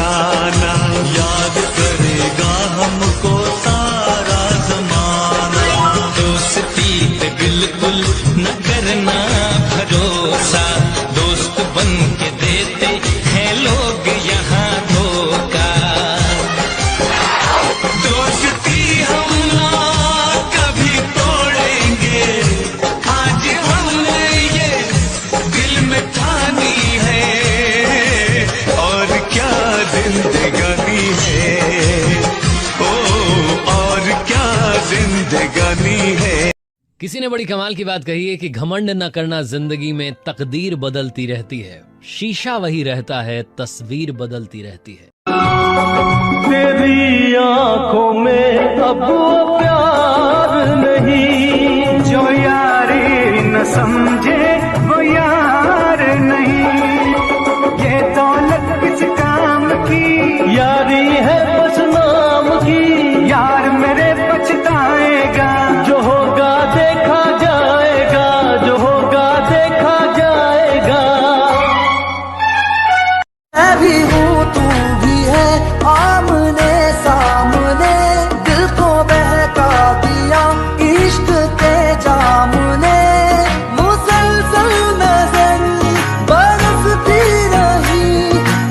फसाना, याद करेगा हमको सारा जमाना। दोस्ती पे बिल्कुल न करना भरोसा, दोस्त बन के देते हैं लोग यहाँ धोखा। दोस्ती हम ना कभी तोड़ेंगे, आज हमने ये दिल में ठानी है। और क्या जिंदगानी है, ओ और क्या जिंदगानी है। किसी ने बड़ी कमाल की बात कही है कि घमंड न करना, जिंदगी में तकदीर बदलती रहती है, शीशा वही रहता है, तस्वीर बदलती रहती है। तेरी आंखों में अब वो प्यार नहीं, जो यारी न समझे वो यार नहीं। ये दौलत किस काम की, यारी है बस नाम की। यार मेरे पछताएगा, जो होगा देखा जाएगा, जो होगा देखा जाएगा। मैं भी हूँ तू भी है, आमने सामने दिल को बहका दिया इश्क के जाम ने। मुसलसल नजर बरसती रही,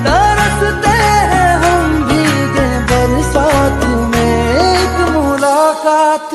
तरसते हैं हम भीगे बरसात में। एक मुलाकात